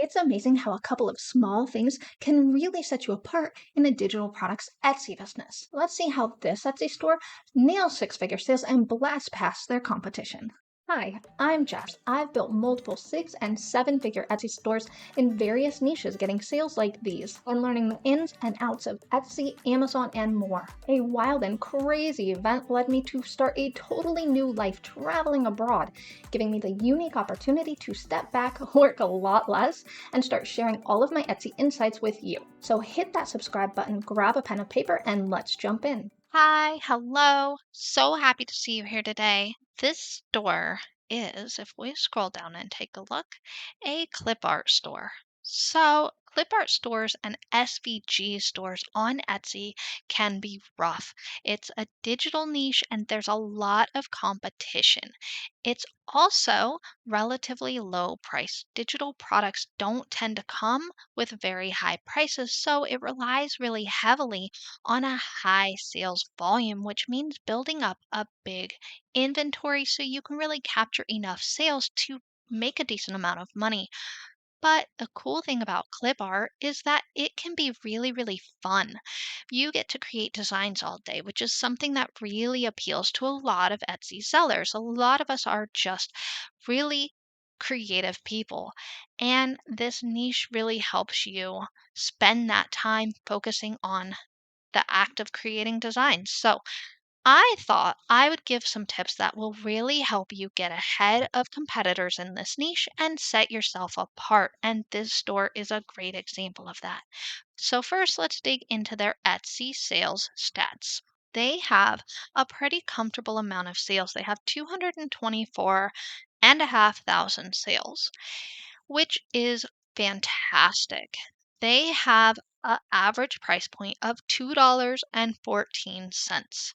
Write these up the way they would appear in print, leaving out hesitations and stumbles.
It's amazing how a couple of small things can really set you apart in a digital products Etsy business. Let's see how this Etsy store nails six-figure sales and blasts past their competition. Hi, I'm Jess. I've built multiple six- and seven-figure Etsy stores in various niches, getting sales like these and learning the ins and outs of Etsy, Amazon, and more. A wild and crazy event led me to start a totally new life traveling abroad, giving me the unique opportunity to step back, work a lot less, and start sharing all of my Etsy insights with you. So hit that subscribe button, grab a pen and paper, and let's jump in. Hi, hello. So happy to see you here today. This store is, if we scroll down and take a look, a clip art store. So, clip art stores and SVG stores on Etsy can be rough. It's a digital niche and there's a lot of competition. It's also relatively low price. Digital products don't tend to come with very high prices, so it relies really heavily on a high sales volume, which means building up a big inventory so you can really capture enough sales to make a decent amount of money. But the cool thing about clip art is that it can be really, really fun. You get to create designs all day, which is something that really appeals to a lot of Etsy sellers. A lot of us are just really creative people, and this niche really helps you spend that time focusing on the act of creating designs. So I thought I would give some tips that will really help you get ahead of competitors in this niche and set yourself apart. And this store is a great example of that. So first, let's dig into their Etsy sales stats. They have a pretty comfortable amount of sales. They have 224,500 sales, which is fantastic. They have an average price point of $2.14.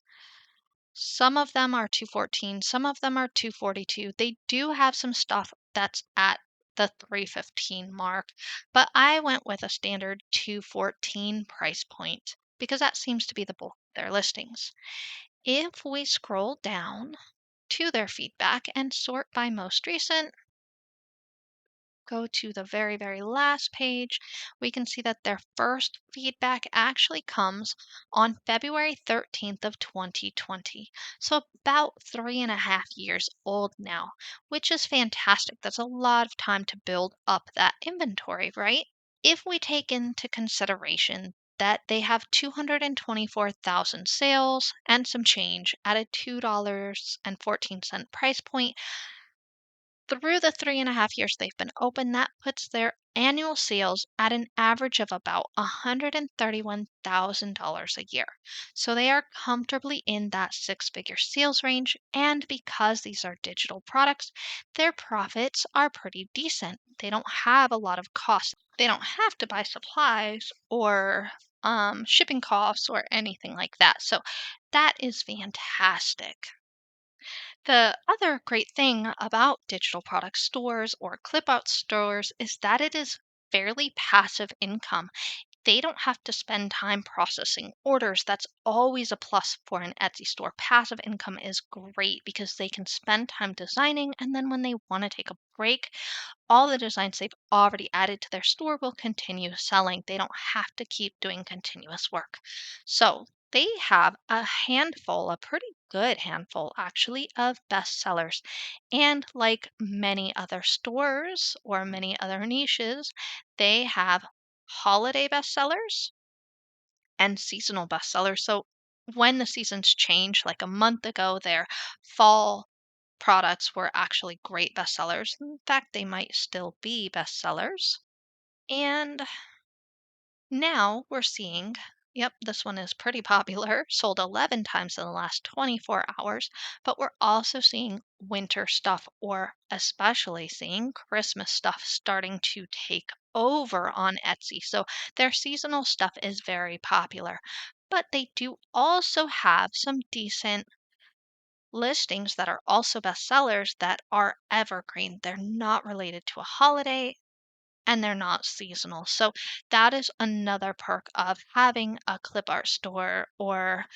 Some of them are 214, some of them are 242. They do have some stuff that's at the 315 mark, but I went with a standard 214 price point because that seems to be the bulk of their listings. If we scroll down to their feedback and sort by most recent, go to the very, very last page, we can see that their first feedback actually comes on February 13th of 2020. So about 3.5 years old now, which is fantastic. That's a lot of time to build up that inventory, right? If we take into consideration that they have 224,000 sales and some change at a $2.14 price point, through the 3.5 years they've been open, that puts their annual sales at an average of about $131,000 a year. So they are comfortably in that six-figure sales range, and because these are digital products, their profits are pretty decent. They don't have a lot of costs. They don't have to buy supplies or shipping costs or anything like that. So that is fantastic. The other great thing about digital product stores or clip out stores is that it is fairly passive income. They don't have to spend time processing orders. That's always a plus for an Etsy store. Passive income is great because they can spend time designing, and then when they want to take a break, all the designs they've already added to their store will continue selling. They don't have to keep doing continuous work. So they have a handful, a pretty good handful actually, of bestsellers. And like many other stores or many other niches, they have holiday bestsellers and seasonal bestsellers. So when the seasons change, like a month ago, their fall products were actually great bestsellers. In fact, they might still be bestsellers. And now we're seeing, yep, this one is pretty popular, sold 11 times in the last 24 hours, but we're also seeing winter stuff, or especially seeing Christmas stuff starting to take over on Etsy. So their seasonal stuff is very popular, but they do also have some decent listings that are also bestsellers that are evergreen. They're not related to a holiday and they're not seasonal. So that is another perk of having a clip art store or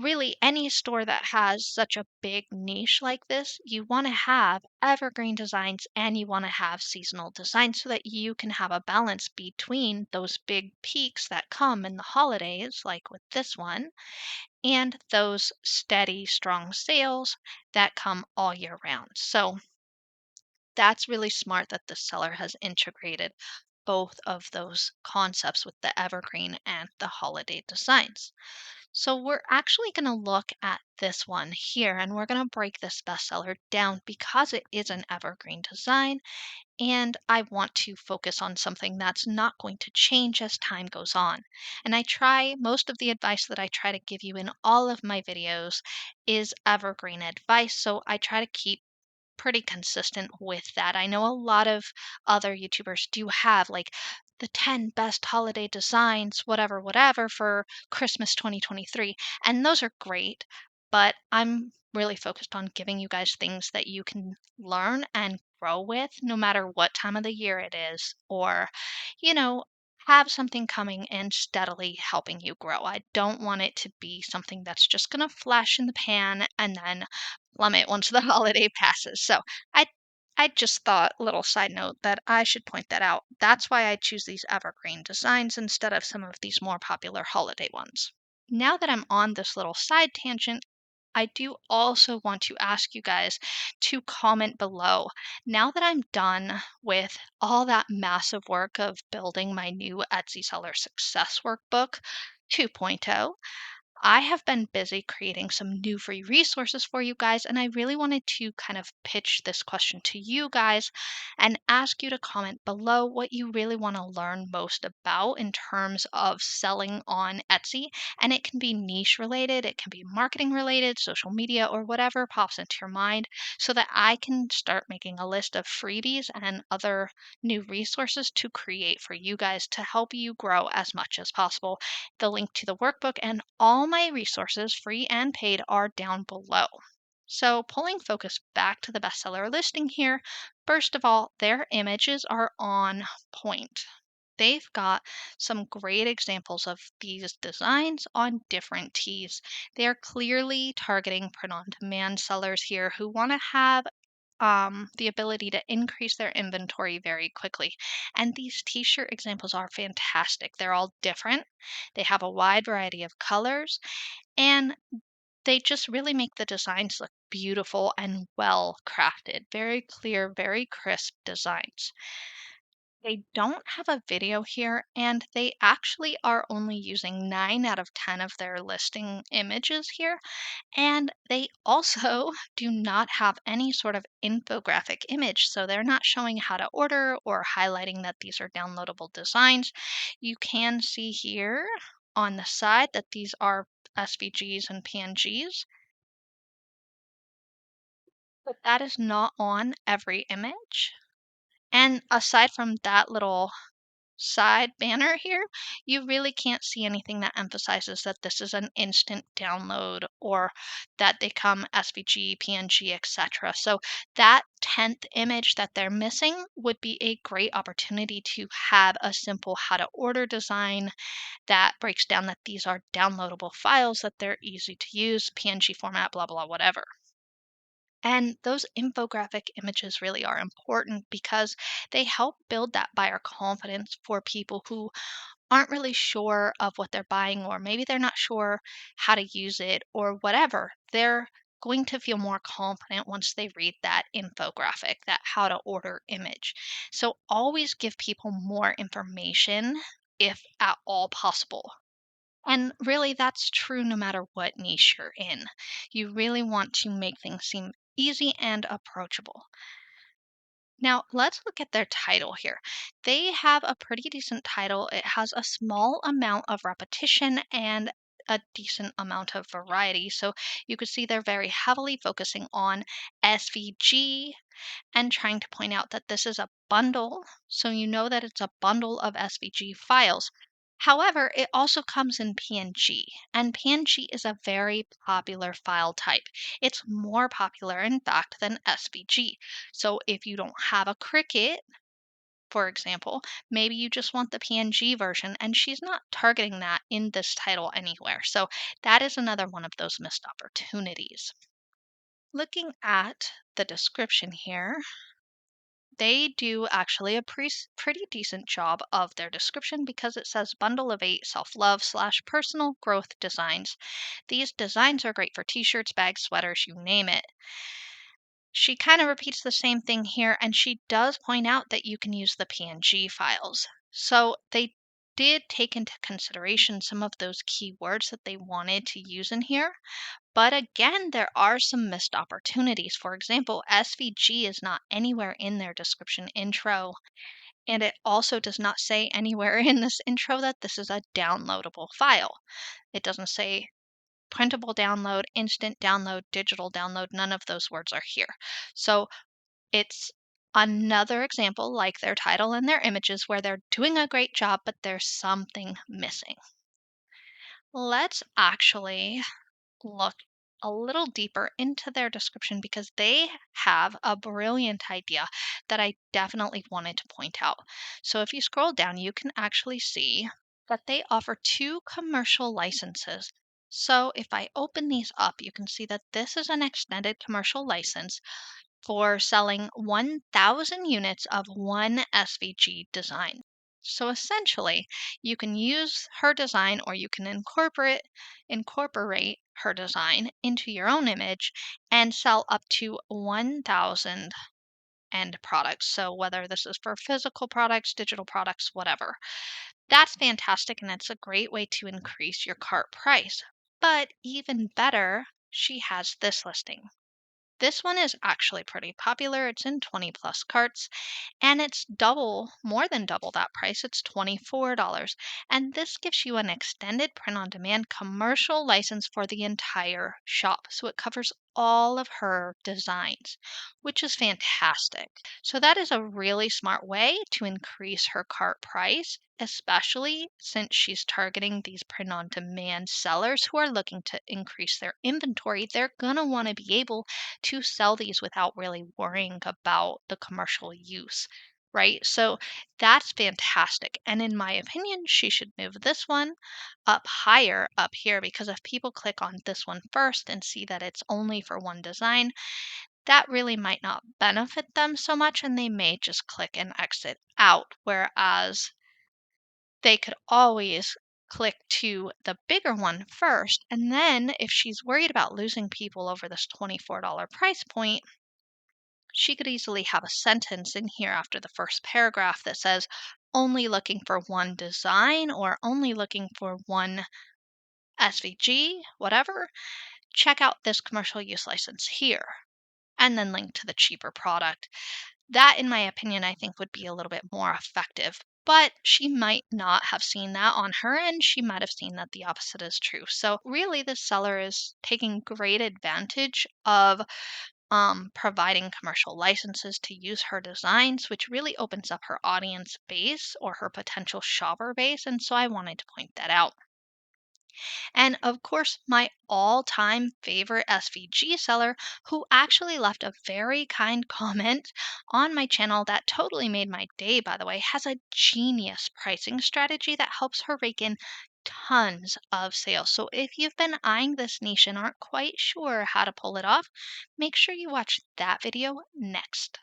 really any store that has such a big niche like this, you want to have evergreen designs and you want to have seasonal designs so that you can have a balance between those big peaks that come in the holidays, like with this one, and those steady, strong sales that come all year round. So that's really smart that the seller has integrated both of those concepts with the evergreen and the holiday designs. So we're actually going to look at this one here and we're going to break this bestseller down because it is an evergreen design and I want to focus on something that's not going to change as time goes on. And I try, most of the advice that I try to give you in all of my videos is evergreen advice. So I try to keep pretty consistent with that. I know a lot of other YouTubers do have like the 10 best holiday designs, whatever, whatever, for Christmas 2023. And those are great, but I'm really focused on giving you guys things that you can learn and grow with no matter what time of the year it is, or, you know, have something coming and steadily helping you grow. I don't want it to be something that's just going to flash in the pan and then plummet once the holiday passes. So I I just thought, little side note, that I should point that out. That's why I choose these evergreen designs instead of some of these more popular holiday ones. Now that I'm on this little side tangent, I do also want to ask you guys to comment below. Now that I'm done with all that massive work of building my new Etsy Seller Success Workbook 2.0, I have been busy creating some new free resources for you guys, and I really wanted to kind of pitch this question to you guys and ask you to comment below what you really want to learn most about in terms of selling on Etsy. And it can be niche related, it can be marketing related, social media, or whatever pops into your mind, so that I can start making a list of freebies and other new resources to create for you guys to help you grow as much as possible. The link to the workbook and all my resources, free and paid, are down below. So, pulling focus back to the bestseller listing here, first of all, their images are on point. They've got some great examples of these designs on different tees. They are clearly targeting print-on-demand sellers here who want to have the ability to increase their inventory very quickly. And these t-shirt examples are fantastic. They're all different. They have a wide variety of colors and they just really make the designs look beautiful and well crafted. Very clear, very crisp designs. They don't have a video here, and they actually are only using 9 out of 10 of their listing images here. And they also do not have any sort of infographic image, so they're not showing how to order or highlighting that these are downloadable designs. You can see here on the side that these are SVGs and PNGs, but that is not on every image. And aside from that little side banner here, you really can't see anything that emphasizes that this is an instant download or that they come SVG, PNG, etc. So that 10th image that they're missing would be a great opportunity to have a simple how to order design that breaks down that these are downloadable files, that they're easy to use, PNG format, blah, blah, whatever. And those infographic images really are important because they help build that buyer confidence for people who aren't really sure of what they're buying, or maybe they're not sure how to use it or whatever. They're going to feel more confident once they read that infographic, that how to order image. So always give people more information if at all possible. And really, that's true no matter what niche you're in. You really want to make things seem easy and approachable. Now, let's look at their title here. They have a pretty decent title. It has a small amount of repetition and a decent amount of variety. So you could see they're very heavily focusing on SVG and trying to point out that this is a bundle, so you know that it's a bundle of SVG files. However, it also comes in PNG, and PNG is a very popular file type. It's more popular, in fact, than SVG. So if you don't have a Cricut, for example. Maybe you just want the PNG version and she's not targeting that in this title anywhere. So that is another one of those missed opportunities. Looking at the description here, they do actually a pretty decent job of their description because it says bundle of 8 self-love/personal growth designs. These designs are great for t-shirts, bags, sweaters, you name it. She kind of repeats the same thing here, and she does point out that you can use the PNG files. So they did take into consideration some of those keywords that they wanted to use in here. But again, there are some missed opportunities. For example, SVG is not anywhere in their description intro. And it also does not say anywhere in this intro that this is a downloadable file. It doesn't say printable download, instant download, digital download. None of those words are here. So it's another example, like their title and their images, where they're doing a great job, but there's something missing. Let's actually look a little deeper into their description because they have a brilliant idea that I definitely wanted to point out. So if you scroll down, you can actually see that they offer 2 commercial licenses. So if I open these up, you can see that this is an extended commercial license for selling 1,000 units of one SVG design. So essentially, you can use her design or you can incorporate her design into your own image and sell up to 1,000 end products. So whether this is for physical products, digital products, whatever. That's fantastic and it's a great way to increase your cart price. But even better, she has this listing. This one is actually pretty popular. It's in 20 plus carts and it's more than double that price. It's $24. And this gives you an extended print on demand commercial license for the entire shop. So it covers all of her designs, which is fantastic. So that is a really smart way to increase her cart price, especially since she's targeting these print on demand sellers who are looking to increase their inventory. They're going to want to be able to sell these without really worrying about the commercial use, right? So that's fantastic. And in my opinion, she should move this one up higher up here because if people click on this one first and see that it's only for one design, that really might not benefit them so much and they may just click and exit out. Whereas they could always click to the bigger one first. And then if she's worried about losing people over this $24 price point, she could easily have a sentence in here after the first paragraph that says, only looking for one design or only looking for one SVG, whatever, check out this commercial use license here, and then link to the cheaper product. That, in my opinion, I think would be a little bit more effective. But she might not have seen that on her end. She might have seen that the opposite is true. So really, this seller is taking great advantage of providing commercial licenses to use her designs, which really opens up her audience base or her potential shopper base. And so I wanted to point that out. And of course, my all-time favorite SVG seller, who actually left a very kind comment on my channel that totally made my day, by the way, has a genius pricing strategy that helps her rake in tons of sales. So if you've been eyeing this niche and aren't quite sure how to pull it off, make sure you watch that video next.